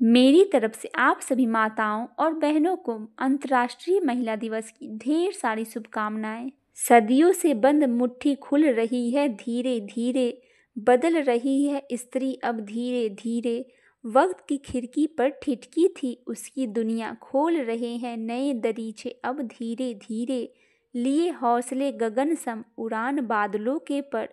मेरी तरफ से आप सभी माताओं और बहनों को अंतर्राष्ट्रीय महिला दिवस की ढेर सारी शुभकामनाएं। सदियों से बंद मुट्ठी खुल रही है धीरे धीरे, बदल रही है स्त्री अब धीरे धीरे। वक्त की खिड़की पर ठिठकी थी उसकी दुनिया, खोल रहे हैं नए दरीचे अब धीरे धीरे। लिए हौसले गगन सम उड़ान बादलों के पर,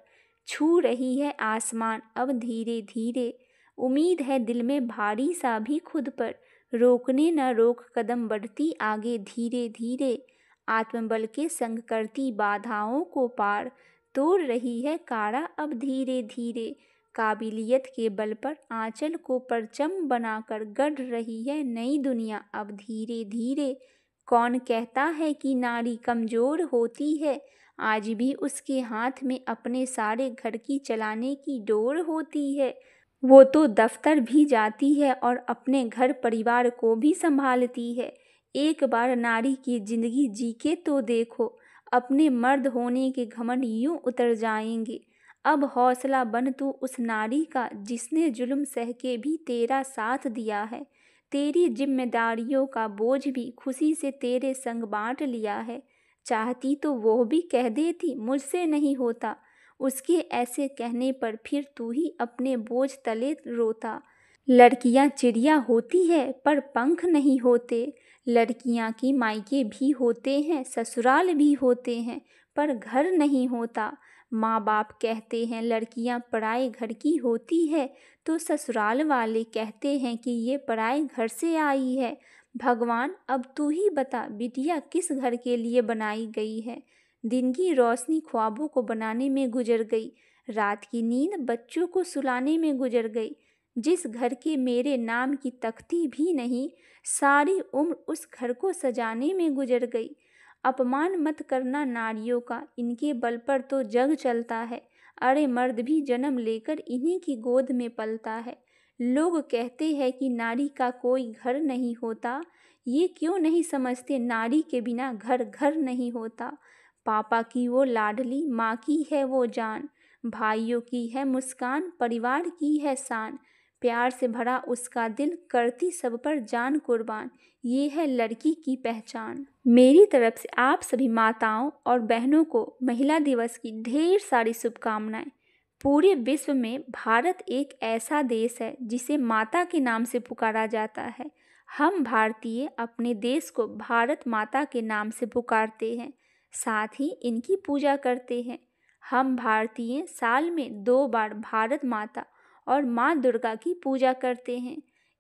छू रही है आसमान अब धीरे धीरे। उम्मीद है दिल में भारी सा भी खुद पर, रोकने न रोक कदम बढ़ती आगे धीरे धीरे। आत्मबल के संग करती बाधाओं को पार, तोड़ रही है कारा अब धीरे धीरे। काबिलियत के बल पर आंचल को परचम बनाकर गढ़ रही है नई दुनिया अब धीरे धीरे। कौन कहता है कि नारी कमजोर होती है, आज भी उसके हाथ में अपने सारे घर की चलाने की डोर होती है। वो तो दफ्तर भी जाती है और अपने घर परिवार को भी संभालती है। एक बार नारी की जिंदगी जी के तो देखो, अपने मर्द होने के घमंड यूं उतर जाएंगे। अब हौसला बन तू उस नारी का जिसने जुल्म सह के भी तेरा साथ दिया है। तेरी जिम्मेदारियों का बोझ भी खुशी से तेरे संग बांट लिया है। चाहती तो वो भी कह देती मुझसे नहीं होता, उसके ऐसे कहने पर फिर तू ही अपने बोझ तले रोता। लड़कियां चिड़िया होती है पर पंख नहीं होते, लड़कियां की मायके भी होते हैं ससुराल भी होते हैं, पर घर नहीं होता। माँ बाप कहते हैं लड़कियां पराए घर की होती है, तो ससुराल वाले कहते हैं कि ये पराए घर से आई है। भगवान अब तू ही बता बिटिया किस घर के लिए बनाई गई है। दिन की रोशनी ख्वाबों को बनाने में गुजर गई, रात की नींद बच्चों को सुलाने में गुजर गई। जिस घर के मेरे नाम की तख्ती भी नहीं, सारी उम्र उस घर को सजाने में गुजर गई। अपमान मत करना नारियों का, इनके बल पर तो जग चलता है। अरे मर्द भी जन्म लेकर इन्हीं की गोद में पलता है। लोग कहते हैं कि नारी का कोई घर नहीं होता, ये क्यों नहीं समझते नारी के बिना घर घर नहीं होता। पापा की वो लाडली, माँ की है वो जान, भाइयों की है मुस्कान, परिवार की है शान। प्यार से भरा उसका दिल, करती सब पर जान कुर्बान, ये है लड़की की पहचान। मेरी तरफ से आप सभी माताओं और बहनों को महिला दिवस की ढेर सारी शुभकामनाएं। पूरे विश्व में भारत एक ऐसा देश है जिसे माता के नाम से पुकारा जाता है। हम भारतीय अपने देश को भारत माता के नाम से पुकारते हैं, साथ ही इनकी पूजा करते हैं। हम भारतीय साल में 2 बार भारत माता और माँ दुर्गा की पूजा करते हैं।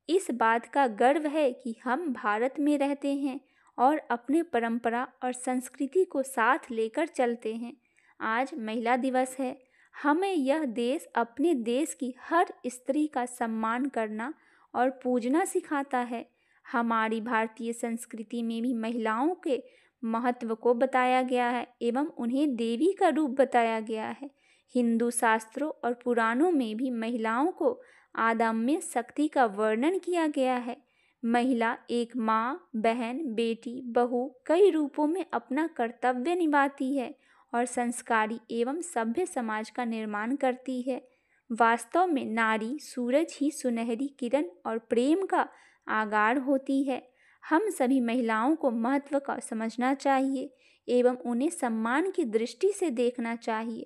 इस बात का गर्व है कि हम भारत में रहते हैं और अपने परंपरा और संस्कृति को साथ लेकर चलते हैं। आज महिला दिवस है। हमें यह देश अपने देश की हर स्त्री का सम्मान करना और पूजना सिखाता है। हमारी भारतीय संस्कृति में भी महिलाओं के महत्व को बताया गया है एवं उन्हें देवी का रूप बताया गया है। हिंदू शास्त्रों और पुराणों में भी महिलाओं को अदम्य शक्ति का वर्णन किया गया है। महिला एक माँ, बहन, बेटी, बहू कई रूपों में अपना कर्तव्य निभाती है और संस्कारी एवं सभ्य समाज का निर्माण करती है। वास्तव में नारी सूरज ही सुनहरी किरण और प्रेम का आगार होती है। हम सभी महिलाओं को महत्व का समझना चाहिए एवं उन्हें सम्मान की दृष्टि से देखना चाहिए।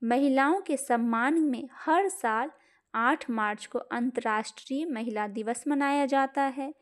महिलाओं के सम्मान में हर साल 8 मार्च को अंतर्राष्ट्रीय महिला दिवस मनाया जाता है।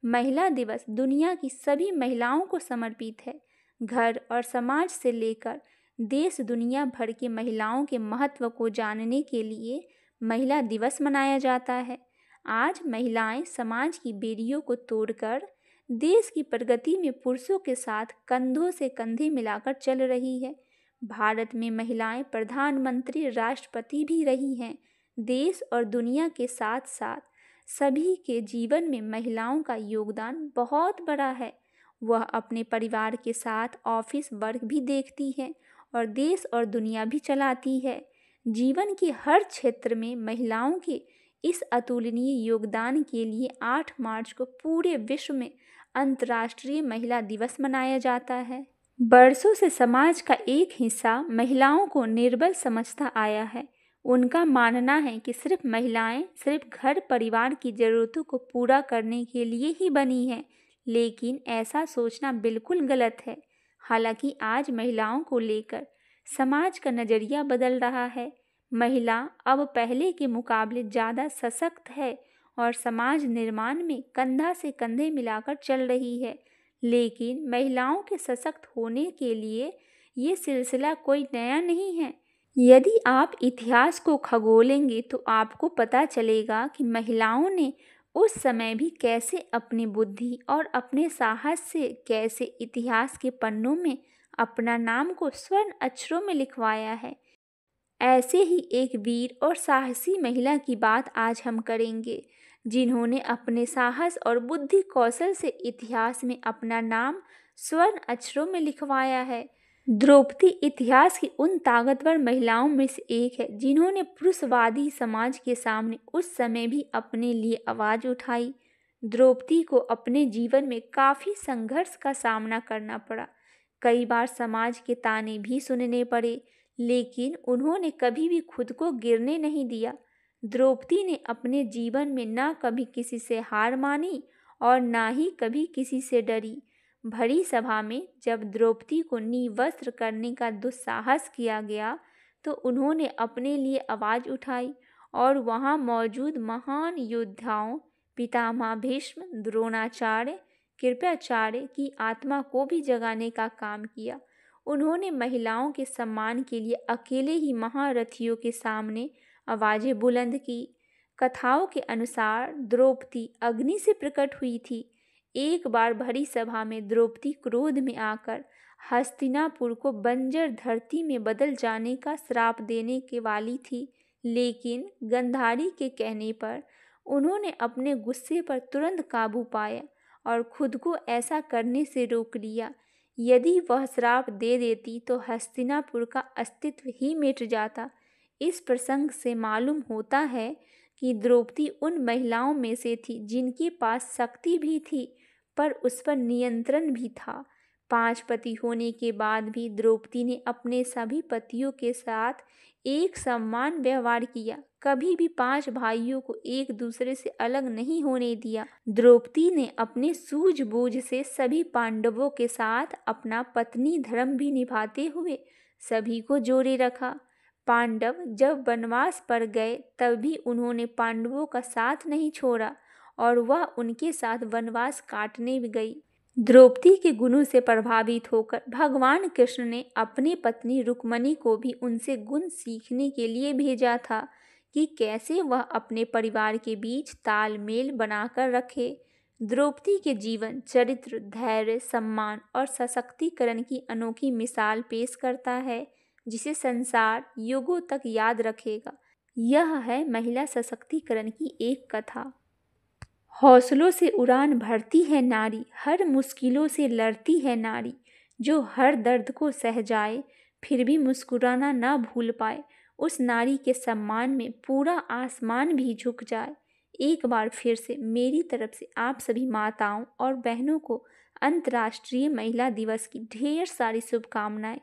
महिला दिवस दुनिया की सभी महिलाओं को समर्पित है। घर और समाज से लेकर देश दुनिया भर की महिलाओं के महत्व को जानने के लिए महिला दिवस मनाया जाता है। आज महिलाएं समाज की बेड़ियों को तोड़कर देश की प्रगति में पुरुषों के साथ कंधों से कंधे मिलाकर चल रही है। भारत में महिलाएं प्रधानमंत्री, राष्ट्रपति भी रही हैं। देश और दुनिया के साथ साथ सभी के जीवन में महिलाओं का योगदान बहुत बड़ा है। वह अपने परिवार के साथ ऑफिस वर्क भी देखती है और देश और दुनिया भी चलाती है। जीवन के हर क्षेत्र में महिलाओं के इस अतुलनीय योगदान के लिए 8 मार्च को पूरे विश्व में अंतर्राष्ट्रीय महिला दिवस मनाया जाता है। बरसों से समाज का एक हिस्सा महिलाओं को निर्बल समझता आया है। उनका मानना है कि सिर्फ महिलाएं सिर्फ घर परिवार की ज़रूरतों को पूरा करने के लिए ही बनी हैं, लेकिन ऐसा सोचना बिल्कुल गलत है। हालांकि आज महिलाओं को लेकर समाज का नज़रिया बदल रहा है। महिला अब पहले के मुकाबले ज़्यादा सशक्त है और समाज निर्माण में कंधा से कंधे मिलाकर चल रही है। लेकिन महिलाओं के सशक्त होने के लिए ये सिलसिला कोई नया नहीं है। यदि आप इतिहास को खगोलेंगे तो आपको पता चलेगा कि महिलाओं ने उस समय भी कैसे अपनी बुद्धि और अपने साहस से कैसे इतिहास के पन्नों में अपना नाम को स्वर्ण अक्षरों में लिखवाया है। ऐसे ही एक वीर और साहसी महिला की बात आज हम करेंगे, जिन्होंने अपने साहस और बुद्धि कौशल से इतिहास में अपना नाम स्वर्ण अक्षरों में लिखवाया है। द्रौपदी इतिहास की उन ताकतवर महिलाओं में से एक है जिन्होंने पुरुषवादी समाज के सामने उस समय भी अपने लिए आवाज़ उठाई। द्रौपदी को अपने जीवन में काफ़ी संघर्ष का सामना करना पड़ा, कई बार समाज के ताने भी सुनने पड़े, लेकिन उन्होंने कभी भी खुद को गिरने नहीं दिया। द्रौपदी ने अपने जीवन में ना कभी किसी से हार मानी और ना ही कभी किसी से डरी। भरी सभा में जब द्रौपदी को निवस्त्र करने का दुस्साहस किया गया तो उन्होंने अपने लिए आवाज़ उठाई और वहां मौजूद महान योद्धाओं पितामह भीष्म, द्रोणाचार्य, कृपाचार्य की आत्मा को भी जगाने का काम किया। उन्होंने महिलाओं के सम्मान के लिए अकेले ही महारथियों के सामने आवाज़ें बुलंद की। कथाओं के अनुसार द्रौपदी अग्नि से प्रकट हुई थी। एक बार भरी सभा में द्रौपदी क्रोध में आकर हस्तिनापुर को बंजर धरती में बदल जाने का श्राप देने के वाली थी, लेकिन गंधारी के कहने पर उन्होंने अपने गुस्से पर तुरंत काबू पाया और खुद को ऐसा करने से रोक लिया। यदि वह श्राप दे देती तो हस्तिनापुर का अस्तित्व ही मिट जाता। इस प्रसंग से मालूम होता है कि द्रौपदी उन महिलाओं में से थी जिनके पास शक्ति भी थी पर उस पर नियंत्रण भी था। 5 पति होने के बाद भी द्रौपदी ने अपने सभी पतियों के साथ एक समान व्यवहार किया, कभी भी 5 भाइयों को एक दूसरे से अलग नहीं होने दिया। द्रौपदी ने अपने सूझबूझ से सभी पांडवों के साथ अपना पत्नी धर्म भी निभाते हुए सभी को जोड़े रखा। पांडव जब वनवास पर गए तब भी उन्होंने पांडवों का साथ नहीं छोड़ा और वह उनके साथ वनवास काटने गई। द्रौपदी के गुणों से प्रभावित होकर भगवान कृष्ण ने अपनी पत्नी रुक्मणी को भी उनसे गुण सीखने के लिए भेजा था कि कैसे वह अपने परिवार के बीच तालमेल बनाकर रखे। द्रौपदी के जीवन चरित्र, धैर्य, सम्मान और सशक्तिकरण की अनोखी मिसाल पेश करता है, जिसे संसार युगों तक याद रखेगा। यह है महिला सशक्तिकरण की एक कथा। हौसलों से उड़ान भरती है नारी, हर मुश्किलों से लड़ती है नारी, जो हर दर्द को सह जाए फिर भी मुस्कुराना ना भूल पाए, उस नारी के सम्मान में पूरा आसमान भी झुक जाए। एक बार फिर से मेरी तरफ से आप सभी माताओं और बहनों को अंतर्राष्ट्रीय महिला दिवस की ढेर सारी शुभकामनाएं।